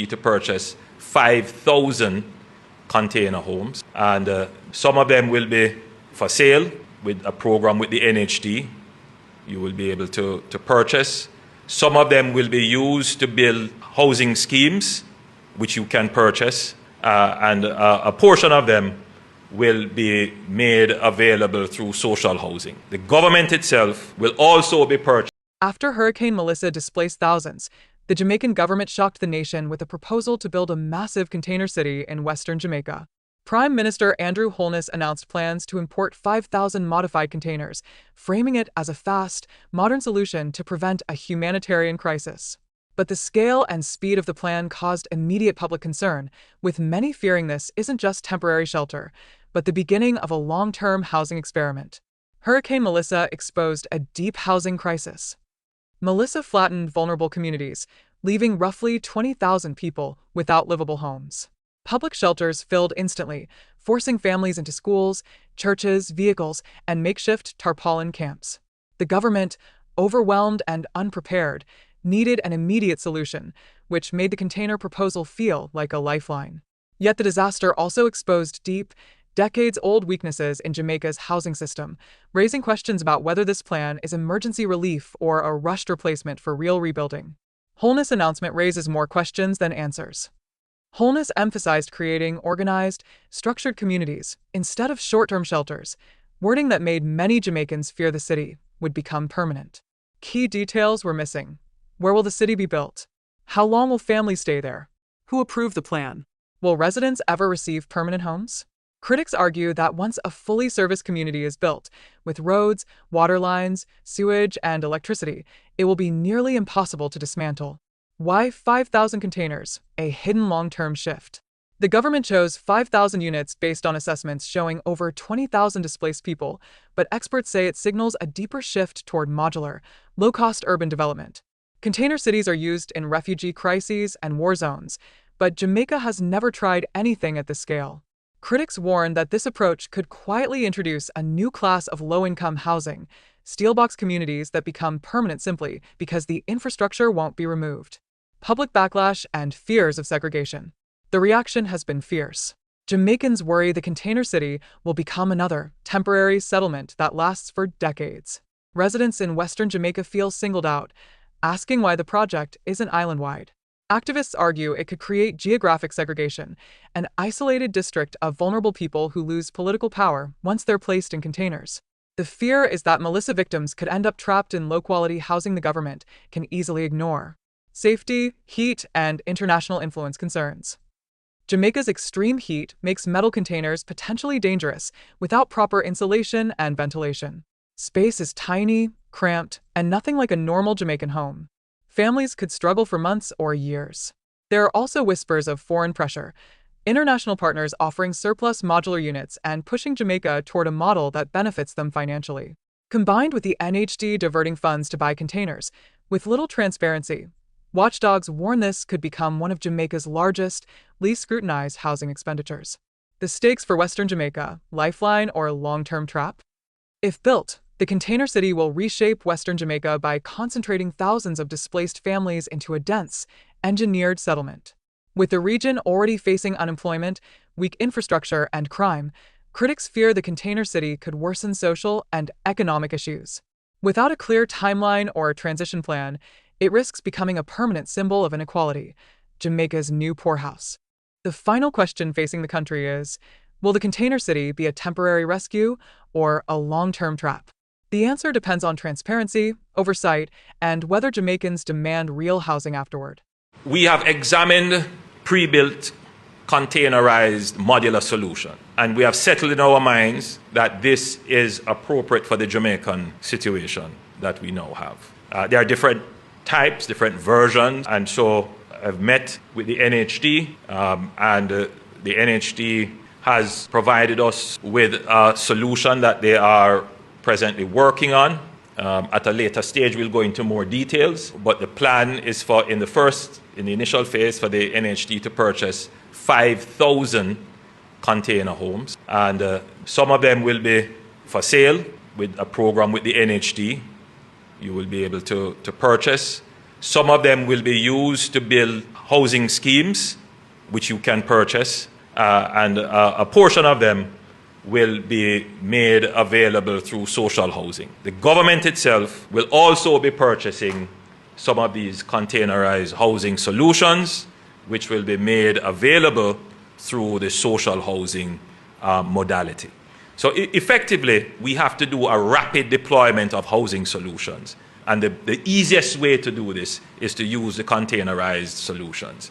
to purchase 5,000 container homes, and some of them will be for sale with a program with the NHD. You will be able to purchase. Some of them will be used to build housing schemes, which you can purchase, and a portion of them will be made available through social housing. The government itself will also be purchased. After Hurricane Melissa displaced thousands, the Jamaican government shocked the nation with a proposal to build a massive container city in western Jamaica. Prime Minister Andrew Holness announced plans to import 5,000 modified containers, framing it as a fast, modern solution to prevent a humanitarian crisis. But the scale and speed of the plan caused immediate public concern, with many fearing this isn't just temporary shelter, but the beginning of a long-term housing experiment. Hurricane Melissa exposed a deep housing crisis. Melissa flattened vulnerable communities, leaving roughly 20,000 people without livable homes. Public shelters filled instantly, forcing families into schools, churches, vehicles, and makeshift tarpaulin camps. The government, overwhelmed and unprepared, needed an immediate solution, which made the container proposal feel like a lifeline. Yet the disaster also exposed deep, decades-old weaknesses in Jamaica's housing system, raising questions about whether this plan is emergency relief or a rushed replacement for real rebuilding. Holness' announcement raises more questions than answers. Holness emphasized creating organized, structured communities instead of short-term shelters, wording that made many Jamaicans fear the city would become permanent. Key details were missing. Where will the city be built? How long will families stay there? Who approved the plan? Will residents ever receive permanent homes? Critics argue that once a fully serviced community is built, with roads, water lines, sewage, and electricity, it will be nearly impossible to dismantle. Why 5,000 containers, a hidden long-term shift? The government chose 5,000 units based on assessments showing over 20,000 displaced people, but experts say it signals a deeper shift toward modular, low-cost urban development. Container cities are used in refugee crises and war zones, but Jamaica has never tried anything at this scale. Critics warn that this approach could quietly introduce a new class of low-income housing, steelbox communities that become permanent simply because the infrastructure won't be removed. Public backlash and fears of segregation. The reaction has been fierce. Jamaicans worry the container city will become another temporary settlement that lasts for decades. Residents in western Jamaica feel singled out, asking why the project isn't island-wide. Activists argue it could create geographic segregation, an isolated district of vulnerable people who lose political power once they're placed in containers. The fear is that Melissa victims could end up trapped in low-quality housing the government can easily ignore. Safety, heat, and international influence concerns. Jamaica's extreme heat makes metal containers potentially dangerous without proper insulation and ventilation. Space is tiny, cramped, and nothing like a normal Jamaican home. Families could struggle for months or years. There are also whispers of foreign pressure, international partners offering surplus modular units and pushing Jamaica toward a model that benefits them financially. Combined with the NHD diverting funds to buy containers, with little transparency, watchdogs warn this could become one of Jamaica's largest, least scrutinized housing expenditures. The stakes for Western Jamaica, lifeline or long-term trap? If built, the container city will reshape Western Jamaica by concentrating thousands of displaced families into a dense, engineered settlement. With the region already facing unemployment, weak infrastructure, and crime, critics fear the container city could worsen social and economic issues. Without a clear timeline or transition plan, it risks becoming a permanent symbol of inequality, Jamaica's new poorhouse. The final question facing the country is, will the container city be a temporary rescue or a long-term trap? The answer depends on transparency, oversight, and whether Jamaicans demand real housing afterward. We have examined pre-built, containerized modular solution, and we have settled in our minds that this is appropriate for the Jamaican situation that we now have. There are different types, different versions, and so I've met with the NHD, and the NHD has provided us with a solution that they are presently working on. At a later stage, we'll go into more details, but the plan is for, in the initial phase, for the NHD to purchase 5,000 container homes, and some of them will be for sale with a program with the NHD. You will be able to purchase. Some of them will be used to build housing schemes, which you can purchase, and a portion of them will be made available through social housing. The government itself will also be purchasing some of these containerized housing solutions, which will be made available through the social housing modality. So effectively, we have to do a rapid deployment of housing solutions. And the easiest way to do this is to use the containerized solutions.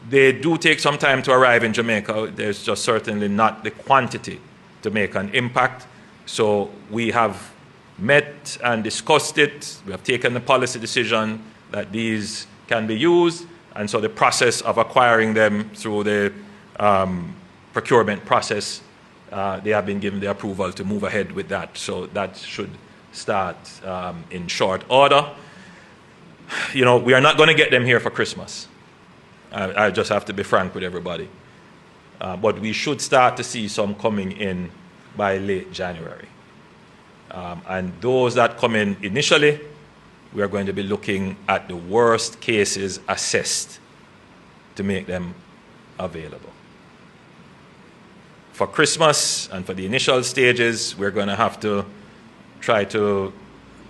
They do take some time to arrive in Jamaica. There's just certainly not the quantity to make an impact. So we have met and discussed it. We have taken the policy decision that these can be used. And so the process of acquiring them through the procurement process, they have been given the approval to move ahead with that. So that should start in short order. You know, we are not going to get them here for Christmas. I just have to be frank with everybody. But we should start to see some coming in by late January. And those that come in initially, we are going to be looking at the worst cases assessed to make them available. For Christmas and for the initial stages, we're going to have to try to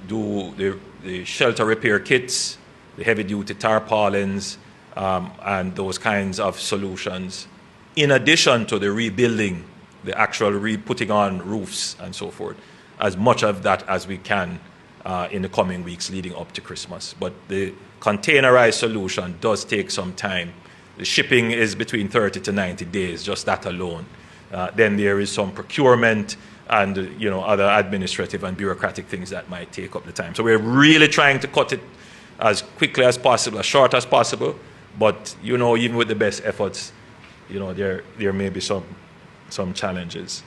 do the shelter repair kits, the heavy-duty tarpaulins, and those kinds of solutions, in addition to the rebuilding, the actual putting on roofs and so forth, as much of that as we can in the coming weeks leading up to Christmas. But the containerized solution does take some time. The shipping is between 30 to 90 days, just that alone. Then there is some procurement and other administrative and bureaucratic things that might take up the time. So we're really trying to cut it as quickly as possible, as short as possible. But even with the best efforts, there may be some challenges.